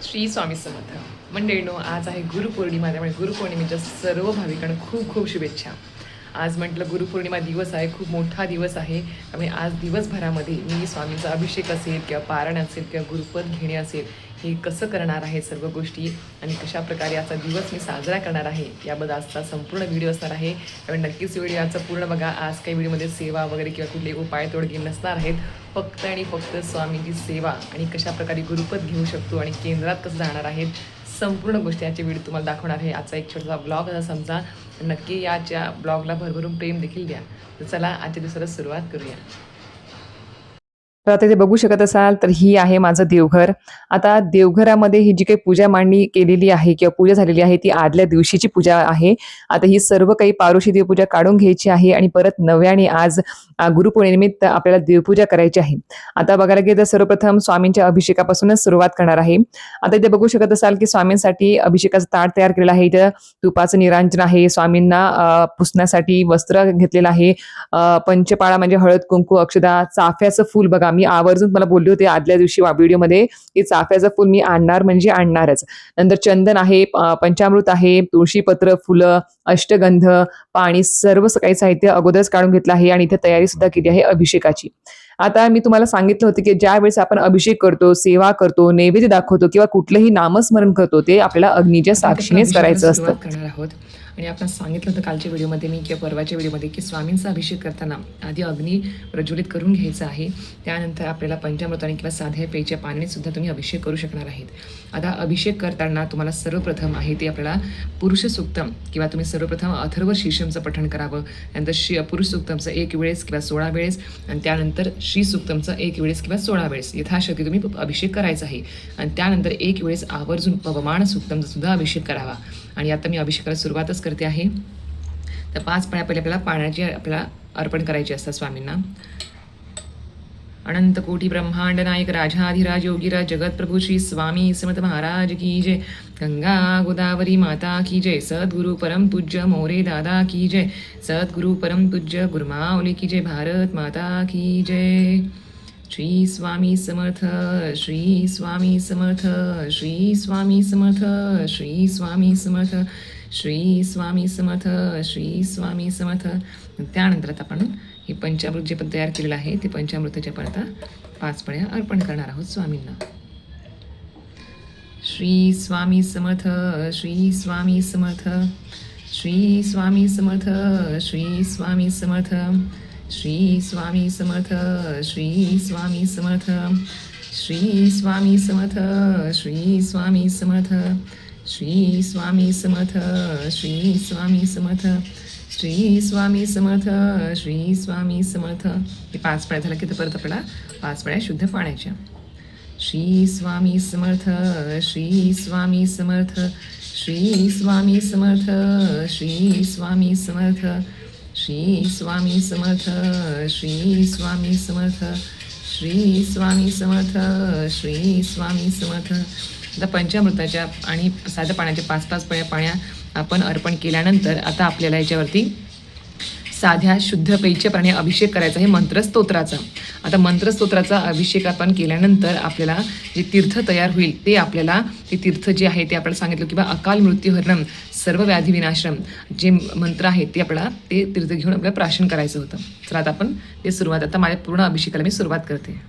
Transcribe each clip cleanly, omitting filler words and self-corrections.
श्री स्वामी समर्थ मंडळीनो, आज आहे गुरुपौर्णिमा. त्यामुळे गुरुपौर्णिमेच्या सर्व भाविकांना खूप खूप शुभेच्छा. आज म्हटलं गुरुपौर्णिमा दिवस आहे, खूप मोठा दिवस आहे. त्यामुळे आज दिवसभरामध्ये मी स्वामींचा अभिषेक असेल किंवा पारायण असेल किंवा गुरुपद घेणे असेल, हे कसं करणार आहे सर्व गोष्टी आणि कशा प्रकारे आजचा दिवस मी साजरा करणार आहे याबद्दल आजचा संपूर्ण व्हिडिओ असणार आहे. त्यामुळे नक्कीच व्हिडिओ आजचा पूर्ण बघा. आज काही व्हिडिओमध्ये सेवा वगैरे किंवा कुठले उपाय तोडगे नसणार आहेत. फक्त आणि फक्त स्वामींची सेवा आणि कशा प्रकारे गुरुपद घेऊ शकतो आणि केंद्रात कसं जाणार आहेत, संपूर्ण गोष्टी याचे व्हिडिओ तुम्हाला दाखवणार आहे. आजचा एक छोटासा ब्लॉग असा समजा. नक्की याच्या ब्लॉगला भरभरून प्रेम देखील द्या. तर चला आजच्या दिवसाला सुरुवात करूया. तर आता इथे बघू शकत असाल तर ही आहे माझं देवघर. आता देवघरामध्ये ही जी काही पूजा मांडणी केलेली आहे किंवा पूजा झालेली आहे ती आदल्या दिवशीची पूजा आहे. आता ही सर्व काही पारोशी देवपूजा काढून घ्यायची आहे आणि परत नव्याने आज गुरुपौर्णिमेनिमित्त आपल्याला देवपूजा करायची आहे. आता बघायला गेलं तर सर्वप्रथम स्वामींच्या अभिषेकापासूनच सुरुवात करणार आहे. आता इथे बघू शकत असाल की स्वामींसाठी अभिषेकाचं ताट तयार केलेलं आहे. इथं तुपाचं निरांजन आहे. स्वामींना पुसण्यासाठी वस्त्र घेतलेलं आहे. पंचपाळा म्हणजे हळद कुंकू अक्षदा, चाफ्याचं फूल. बघा मी आवर्जून मला बोलले होते आदल्या दिवशी व्हिडिओमध्ये की चाफ्याचं फूल मी आणणार म्हणजे आणणारच. नंतर चंदन आहे, पंचामृत आहे, तुळशीपत्र, फुलं, अष्टगंध, पाणी, सर्व काही साहित्य अगोदरच काढून घेतलं आहे आणि इथे तयारी सुद्धा केली आहे अभिषेकाची. आता मी तुम्हाला सांगितलं होतं की ज्या वेळेस आपण अभिषेक करतो, सेवा करतो, नैवेद्य दाखवतो किंवा कुठलंही नामस्मरण करतो ते आपल्याला अग्नीच्या साक्षीनेच करायचं असतं. करणार आहोत आणि आपण सांगितलं होतं कालच्या व्हिडिओमध्ये मी किंवा परवाच्या व्हिडिओमध्ये की स्वामींचा अभिषेक करताना आधी अग्नी प्रज्वलित करून घ्यायचा आहे. त्यानंतर आपल्याला पंचामृताने किंवा साध्या पेयच्या पाण्याने सुद्धा तुम्ही अभिषेक करू शकणार आहेत. आता अभिषेक करताना तुम्हाला सर्वप्रथम आहे ते आपल्याला पुरुष सूक्तम किंवा तुम्ही सर्वप्रथम अथर्व शीर्षमचं पठण करावं. त्यानंतर पुरुष सूक्तमचं 1 वेळेस किंवा 16 वेळेस आणि त्यानंतर श्री सूक्तमचं 1 वेळेस किंवा 16 वेळेस यथाशक्ती तुम्ही अभिषेक करायचा आहे. आणि त्यानंतर 1 वेळेस आवर्जून पवमान सूक्तमचा सुद्धा अभिषेक करावा. आणि आता मी अभिषेकाला सुरुवातच करते आहे. तर 5 पळ्या पहिले आपल्याला पाण्याची आपल्याला अर्पण करायची असतात स्वामींना. अनंत कोटी ब्रह्मांड नायक राजाधिराज योगीराज जगत प्रभू श्री स्वामी समर्थ महाराज की जय. गंगा गोदावरी माता की जय. सद्गुरु परम पूज्य मोरे दादा की जय. सद्गुरु परम पूज्य गुरुमाऊली की जय. भारत माता की जय. श्री स्वामी समर्थ, श्री स्वामी समर्थ, श्री स्वामी समर्थ, श्री स्वामी समर्थ, श्री स्वामी समर्थ, श्री स्वामी समर्थ. त्यानंतर आता आपण हे पंचामृत जे पण तयार केलेलं आहे ते पंचामृताच्या पण आता 5 पळ्या अर्पण करणार आहोत स्वामींना. श्री स्वामी समर्थ, श्री स्वामी समर्थ, श्री स्वामी समर्थ, श्री स्वामी समर्थ, श्री स्वामी समर्थ, श्री स्वामी समर्थ, श्री स्वामी समर्थ, श्री स्वामी समर्थ, श्री स्वामी समर्थ, श्री स्वामी समर्थ, श्री स्वामी समर्थ, श्री स्वामी समर्थ. हे 5 पळ्या झालं की तर परत आपल्याला 5 पळ्या शुद्ध पाण्याच्या. श्री स्वामी समर्थ, श्री स्वामी समर्थ, श्री स्वामी समर्थ, श्री स्वामी समर्थ, श्री स्वामी समर्थ, श्री स्वामी समर्थ, श्री स्वामी समर्थ, श्री स्वामी समर्थ. आता पंचामृताच्या आणि साध्या पाण्याच्या 5-5 पळ्या पाण्या आपण अर्पण केल्यानंतर आता आपल्याला याच्यावरती साध्या शुद्ध पेयच्या पाण्याने अभिषेक करायचा आहे मंत्रस्तोत्राचा. आता मंत्रस्तोत्राचा अभिषेक आपण केल्यानंतर आपल्याला जे तीर्थ तयार होईल ते आपल्याला ते तीर्थ जे आहे ते आपल्याला सांगितलं किंवा अकाल मृत्यूहरणम सर्व व्याधी विनाशम जे मंत्र आहेत ते आपल्याला ते तीर्थ घेऊन आपल्याला प्राशन करायचं होतं. चला आता आपण ते सुरुवात आता माझ्या पूर्ण अभिषेकाला मी सुरुवात करते.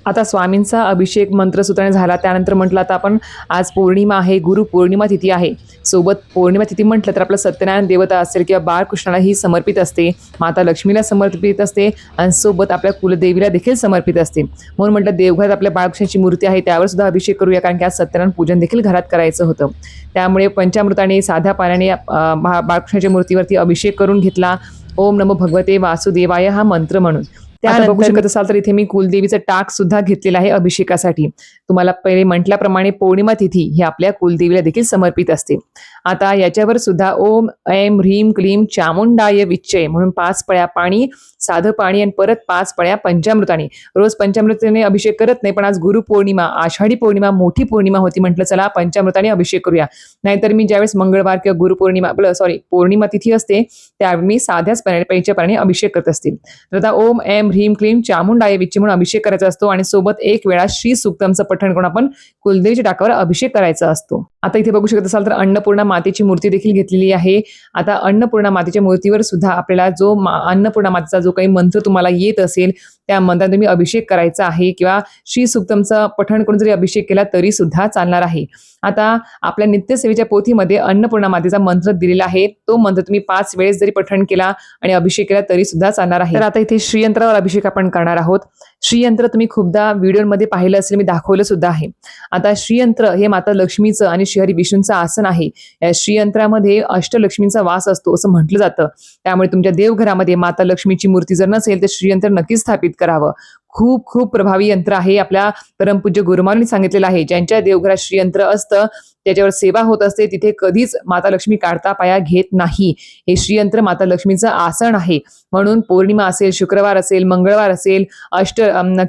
आता स्वामींचा अभिषेक मंत्रसूत्राने झाला. त्यानंतर म्हटलं आता आपण आज पौर्णिमा आहे, गुरुपौर्णिमा तिथी आहे. सोबत पौर्णिमा तिथी म्हटलं तर आपलं सत्यनारायण देवता असेल किंवा बाळकृष्णाला ही समर्पित असते, माता लक्ष्मीला समर्पित असते आणि सोबत आपल्या कुलदेवीला देखील समर्पित असते. म्हणून म्हटलं देवघरात आपल्या बाळकृष्णाची मूर्ती आहे त्यावर सुद्धा अभिषेक करूया, कारण की आज सत्यनारायण पूजन देखील घरात करायचं होतं. त्यामुळे पंचामृताने साध्या पाण्याने बाळकृष्णाच्या मूर्तीवरती अभिषेक करून घेतला. ओम नमो भगवते वासुदेवाय हा मंत्र म्हणून. त्यानंतर बघू शकत असाल तर इथे मी कुलदेवीचं टाक सुद्धा घेतलेलं आहे अभिषेकासाठी. तुम्हाला पहिले म्हटल्याप्रमाणे पौर्णिमा तिथी ही आपल्या कुलदेवीला देखील समर्पित असते. आता याच्यावर सुद्धा ओम ऐं ह्रीं क्लीं चामुंडाय विच्चे म्हणून 5 पळ्या पाणी साधं पाणी आणि परत 5 पळ्या पंचामृताने. रोज पंचामृताने अभिषेक करत नाही, पण आज गुरुपौर्णिमा, आषाढी पौर्णिमा, मोठी पौर्णिमा होती. म्हटलं चला पंचामृताने अभिषेक करूया. नाहीतर मी ज्यावेळेस मंगळवार किंवा गुरुपौर्णिमा पौर्णिमा तिथी असते त्यावेळी मी साध्याच पाण्याच्या पाण्याने अभिषेक करत असते. तर आता ओम ऐं ह्रीं क्लीं चामुंडाय विच्चे म्हणून अभिषेक करायचा असतो आणि सोबत एक वेळा श्री सूक्तमचं पठण करून आपण कुलदेवीच्या टाकावर अभिषेक करायचा असतो. आता इथे बघू शकत असाल तर अन्नपूर्णा मातेची मूर्ती देखील घेतलेली आहे. आता अन्नपूर्णा मातेच्या मूर्तीवर सुद्धा आपल्याला जो अन्नपूर्णा मातेचा जो काही मंत्र तुम्हाला येत असेल त्या मंत्राने तुम्ही अभिषेक करायचा आहे किंवा श्री सूक्तमचं पठण करून जरी अभिषेक केला तरी सुद्धा चालणार आहे. आता आपल्या नित्यसेवेच्या पोथीमध्ये अन्नपूर्णा मातेचा मंत्र दिलेला आहे. तो मंत्र तुम्ही 5 वेळेस जरी पठण केला आणि अभिषेक केला तरी सुद्धा चालणार आहे. तर आता इथे श्रीयंत्रावर अभिषेक आपण करणार आहोत. श्रीयंत्र तुम्ही खूपदा व्हिडिओमध्ये पाहिलं असेल, मी दाखवलं सुद्धा आहे. आता श्रीयंत्र हे माता लक्ष्मीचं आणि श्रीहरी विष्णूंचं आसन आहे. या श्रीयंत्रामध्ये अष्टलक्ष्मींचा वास असतो असं म्हटलं जातं. त्यामुळे तुमच्या देवघरामध्ये माता लक्ष्मीची मूर्ती जर नसेल तर श्रीयंत्र नक्कीच स्थापित करावं. खूप खूप प्रभावी यंत्र आहे. आपल्या परमपूज्य गुरुमाऊलींनी सांगितलेलं आहे, ज्यांच्या देवघरात श्रीयंत्र असतं त्याच्यावर सेवा होत असते तिथे कधीच माता लक्ष्मी काढता पाया घेत नाही. हे श्रीयंत्र माता लक्ष्मीचं आसन आहे. म्हणून पौर्णिमा असेल, शुक्रवार असेल, मंगळवार असेल,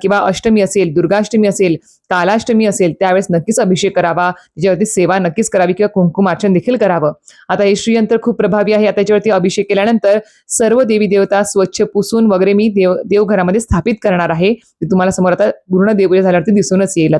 किंवा अष्टमी असेल, दुर्गाष्टमी असेल, कालाष्टमी असेल त्यावेळेस नक्कीच अभिषेक करावा, त्याच्यावरती सेवा नक्कीच करावी किंवा कुंकुमार्चन देखील करावं. आता हे श्रीयंत्र खूप प्रभावी आहे. आता त्याच्यावरती अभिषेक केल्यानंतर सर्व देवी देवता स्वच्छ पुसून वगैरे मी देवघरामध्ये स्थापित करणार आहे. ते तुम्हाला समोर आता पूर्ण देवपूजा झाल्यावरती दिसूनच येईल.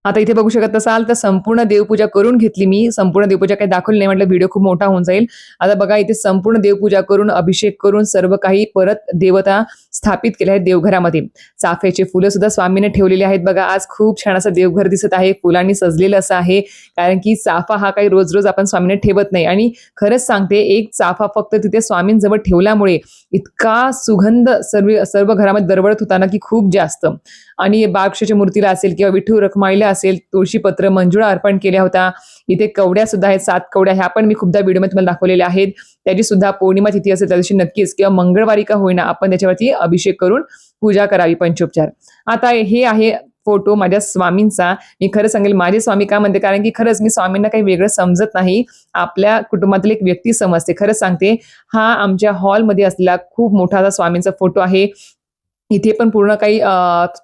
आता इथे बघू शकत असाल तर संपूर्ण देवपूजा करून घेतली मी. संपूर्ण देवपूजा काही दाखवली नाही, म्हटलं व्हिडिओ खूप मोठा होऊन जाईल. आता बघा इथे संपूर्ण देवपूजा करून अभिषेक करून सर्व काही परत देवता स्थापित केल्या आहेत देवघरामध्ये. चाफ्याचे फुलं सुद्धा स्वामीने ठेवलेले आहेत. बघा आज खूप छान असं देवघर दिसत आहे, फुलांनी सजलेलं असं आहे. कारण की चाफा हा काही रोज रोज आपण स्वामीने ठेवत नाही. आणि खरंच सांगते, एक चाफा फक्त तिथे स्वामींजवळ ठेवल्यामुळे इतका सुगंध सर्व घरामध्ये दरवळत होता ना की खूप जास्त. आणि बाळकृष्णाच्या मूर्तीला असेल किंवा विठू रखुमाईला असेल तुळशीपत्र मंजुळा अर्पण केल्या होत्या. इथे कवड्या सुद्धा आहेत, 7 कवड्या, ह्या पण मी खूपदा व्हिडिओमध्ये तुम्हाला दाखवलेल्या आहेत. त्याची सुद्धा पौर्णिमा तिथी असेल त्या दिवशी नक्कीच किंवा मंगळवारी का होईना आपण त्याच्यावरती अभिषेक करून पूजा करावी, पंचोपचार. आता हे आहे फोटो माझ्या स्वामींचा. मी खरं सांगेल माझे स्वामी का म्हणते, कारण की खरंच मी स्वामींना काही वेगळं समजत नाही, आपल्या कुटुंबातील एक व्यक्ती समजते. खरंच सांगते, हा आमच्या हॉलमध्ये असलेला खूप मोठा स्वामींचा फोटो आहे. इथे पण पूर्ण काही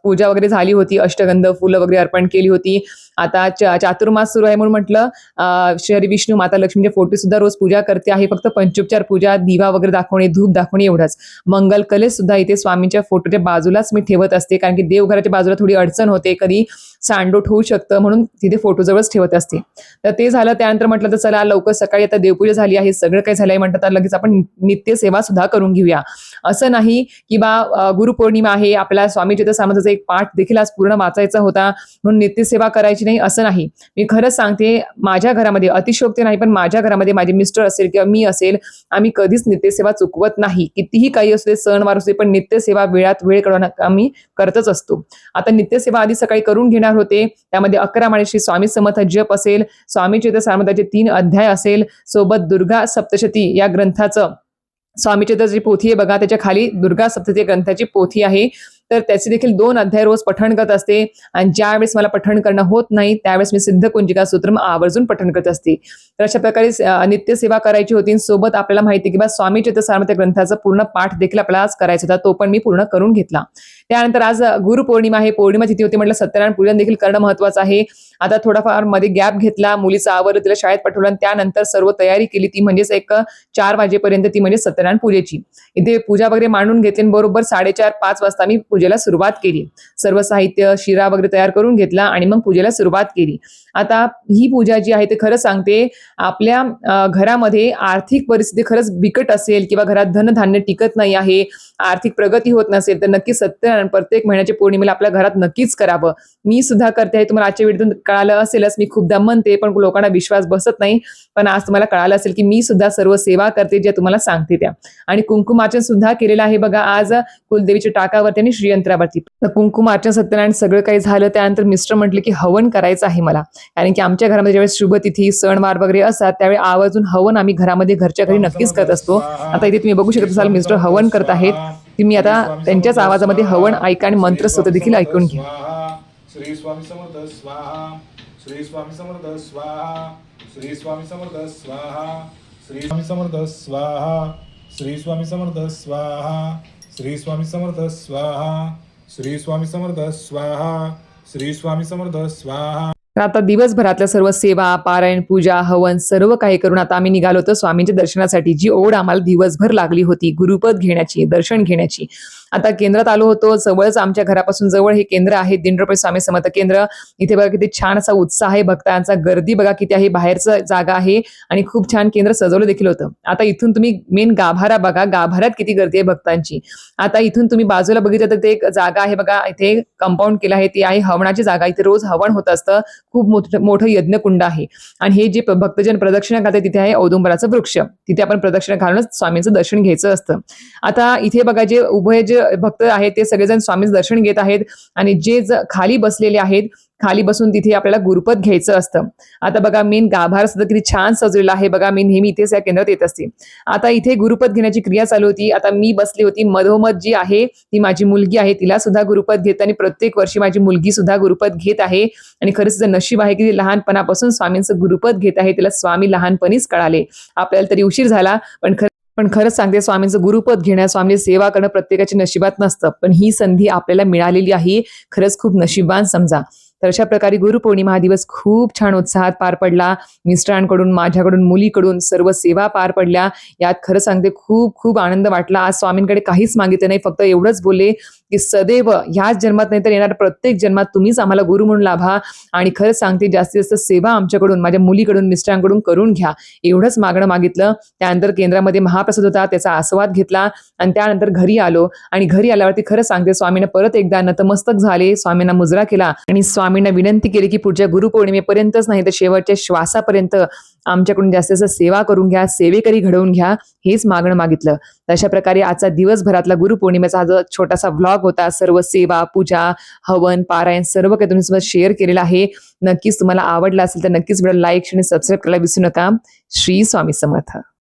पूजा वगैरे झाली होती, अष्टगंध फुलं वगैरे अर्पण केली होती. आता चातुर्मास सुरू आहे म्हणून म्हटलं श्री विष्णू माता लक्ष्मीचे फोटो सुद्धा रोज पूजा करते आहे. फक्त पंचोपचार पूजा, दिवा वगैरे दाखवणे, धूप दाखवणे एवढंच. मंगल कलेश सुद्धा इथे स्वामींच्या फोटोच्या बाजूलाच मी ठेवत असते, कारण की देवघराच्या बाजूला थोडी अडचण होते, कधी सांडोट होऊ शकतं, म्हणून तिथे फोटो जवळच ठेवत असते. तर ते झालं. त्यानंतर म्हटलं तर चला लवकर सकाळी आता देवपूजा झाली आहे, सगळं काही झालंय म्हटलं तर लगेच आपण नित्यसेवा सुद्धा करून घेऊया. असं नाही की गुरुपौर्णिमा आहे, आपल्या स्वामी चरित्र सामर्थ्याचा एक पाठ देखील आज पूर्ण वाचायचा होता म्हणून नित्यसेवा करायची नाही, असं नाही. मी खरंच सांगते, माझ्या घरामध्ये अतिशयोक्ती नाही, पण माझ्या घरामध्ये माझे मिस्टर असेल किंवा मी असेल, आम्ही कधीच नित्यसेवा चुकवत नाही. कितीही काही असू दे, सणवार असू दे, पण नित्यसेवा वेळात वेळ काढून आम्ही करतच असतो. आता नित्यसेवा आधी सकाळी करून घेणार होते. त्यामध्ये 11 माळे श्री स्वामी समर्थ जप असेल, स्वामी चरित्र सामर्थ्याचे 3 अध्याय असेल, सोबत दुर्गा सप्तशती या ग्रंथाचं स्वामी चरित्राची पोथी आहे बघा, त्याच्या खाली दुर्गा सप्तशती ग्रंथाची पोथी आहे. तर त्याचे देखील 2 अध्याय रोज पठण करत असते. आणि ज्यावेळेस मला पठण करणं होत नाही त्यावेळेस मी सिद्ध कुंजिका सूत्रम आवर्जून पठण करत असते. तर अशा प्रकारे नित्यसेवा करायची होती. सोबत आपल्याला माहिती की स्वामी चरित्र सामर्थ्य ग्रंथाचा पूर्ण पाठ देखील आपल्याला आज करायचा होता, तो पण मी पूर्ण करून घेतला. त्यानंतर आज गुरुपौर्णिमा आहे, पौर्णिमा तिथी होती, म्हटलं सत्यनारायण पूजन देखील करणं महत्वाचं आहे. आता थोडाफार मध्ये गॅप घेतला, मुलीचा आवरलं, तिला शाळेत पाठवलं, त्यानंतर सर्व तयारी केली ती म्हणजेच एक 4 वाजेपर्यंत ती म्हणजे सत्यनारायण पूजेची. इथे पूजा वगैरे मांडून घेतली, बरोबर 4:30-5 वाजता मी पूजेला सुरुवात केली. सर्व साहित्य शिरा वगैरे तयार करून घेतला आणि मग पूजेला सुरुवात केली. आता ही पूजा जी आहे ते खरं सांगते, आपल्या घरामध्ये आर्थिक परिस्थिती खरंच बिकट असेल किंवा घरात धनधान्य टिकत नाही आहे, आर्थिक प्रगती होत नसेल तर नक्कीच सत्यनारायण प्रत्येक महिन्याच्या पौर्णिमेला आपल्या घरात नक्कीच करावं. मी सुद्धा करते आहे, तुम्हाला आजच्या व्हिडिओतून कळालं असेलच. मी खूपदा म्हणते पण लोकांना विश्वास बसत नाही, पण आज तुम्हाला कळालं असेल की मी सुद्धा सर्व सेवा करते ज्या तुम्हाला सांगते त्या. आणि कुंकुमार्चन सुद्धा केलेलं आहे बघा आज कुलदेवीच्या टाकावरती आणि श्रीयंत्रावरती. कुंकुमार्चन सत्यनारायण सगळं काही झालं. त्यानंतर मिस्टर म्हटले की हवन करायचं आहे मला, कारण की आमच्या घरामध्ये ज्यावेळेस शुभतिथी सणवार वगैरे असतात त्यावेळी आवर्जून हवन आम्ही घरामध्ये घरच्या घरी नक्कीच करत असतो. आता इथे तुम्ही बघू शकत असाल मिस्टर हवन करत आहेत. तुम्ही आता त्यांच्याच आवाजामध्ये हवन ऐका आणि मंत्र स्वतः देखील ऐकून घ्या. श्री स्वामी समर्थ स्वाहा, श्री स्वामी समर्थ स्वाहा, श्री स्वामी समर्थ स्वाहा, श्री स्वामी समर्थ स्वाहा. श्री स्वामी समर्थ स्वाहा. श्री स्वामी समर्थ स्वाहा. श्री स्वामी समर्थ स्वाहा. श्री स्वामी समर्थ स्वाहा. तर आता दिवसभरातल्या सर्व सेवा, पारायण, पूजा, हवन सर्व काही करून आता आम्ही निघालो होतो स्वामींच्या दर्शनासाठी. जी ओढ आम्हाला दिवसभर लागली होती गुरुपद घेण्याची, दर्शन घेण्याची. आता केंद्रात आलो होतो. जवळच आमच्या घरापासून जवळ हे केंद्र आहे, दिंडोरी स्वामी समर्थ केंद्र. इथे बघा किती छान असा उत्साह आहे भक्तांचा, गर्दी बघा किती आहे, बाहेरचं जागा आहे आणि खूप छान केंद्र सजवलं देखील होतं. आता इथून तुम्ही मेन गाभारा बघा, गाभाऱ्यात किती गर्दी आहे भक्तांची. आता इथून तुम्ही बाजूला बघितलं तर ते एक जागा आहे बघा, इथे कंपाऊंड केलं आहे, ती आहे हवनाची जागा. इथे रोज हवन होत असतं. खूप मोठं यज्ञकुंड आहे आणि हे जे भक्तजन प्रदक्षिणा घालतात तिथे आहे औदुंबराचं वृक्ष. तिथे आपण प्रदक्षिणा घालूनच स्वामींचं दर्शन घ्यायचं असतं. आता इथे बघा जे उभय जे भक्त आहेत ते सगळेजण स्वामींचं दर्शन घेत आहेत आणि जे खाली बसलेले आहेत, खाली बसून तिथे आपल्याला गुरुपद घ्यायचं असतं. आता बघा मेन गाभार सुद्धा किती छान सजलेला आहे बघा. मी नेहमी इथेच या केंद्रात येत असते. आता इथे गुरुपद घेण्याची क्रिया चालू होती. आता मी बसली होती, मधोमध जी आहे ती माझी मुलगी आहे, तिला सुद्धा गुरुपद घेत आणि प्रत्येक वर्षी माझी मुलगी सुद्धा गुरुपद घेत आहे. आणि खरंच तिचं नशीब आहे की ती लहानपणापासून स्वामींचं गुरुपद घेत आहे. तिला स्वामी लहानपणीच कळाले. आपल्याला तरी उशीर झाला, पण खरंच सांगते स्वामींचं गुरुपद घेणं, स्वामींची सेवा करणं प्रत्येकाच्या नशिबात नसतं, पण ही संधी आपल्याला मिळालेली आहे. खरंच खूप नशिबान समजा. तर अशा प्रकारे गुरुपौर्णिमा हा दिवस खूप छान उत्साहात पार पडला. मिस्टरांकडून, माझ्याकडून, मुलीकडून सर्व सेवा पार पडल्या. यात खरं सांगते खूप खूप आनंद वाटला. आज स्वामींकडे काहीच मागितलं नाही, फक्त एवढंच बोलले की सदैव ह्याच जन्मात नाही तर येणाऱ्या प्रत्येक जन्मात तुम्हीच आम्हाला गुरु म्हणून लाभा. आणि खरंच सांगते जास्तीत जास्त सेवा आमच्याकडून, माझ्या मुलीकडून, मिस्टरांकडून करून घ्या, एवढंच मागणं मागितलं. त्यानंतर केंद्रामध्ये महाप्रसाद होता, त्याचा आस्वाद घेतला आणि त्यानंतर घरी आलो. आणि घरी आल्यावरती खरं सांगते स्वामींना परत एकदा नतमस्तक झाले, स्वामींना मुजरा केला आणि स्वामींना विनंती केली की पुढच्या गुरुपौर्णिमेपर्यंतच नाही तर शेवटच्या श्वासापर्यंत आमच्याकडून जास्त सेवा करून घ्या, सेवेकरी घडवून घ्या, हेच मागणं मागितलं. अशा प्रकारे आजचा दिवसभरातला गुरुपौर्णिमेचा हा जो छोटासा व्लॉग होता, सर्व सेवा, पूजा, हवन, पारायण सर्व काही तुम्ही शेअर केलेलं आहे. नक्कीच तुम्हाला आवडला असेल तर नक्कीच व्हिडिओ लाईक आणि सबस्क्राईब करायला विसरू नका. श्री स्वामी समर्थ.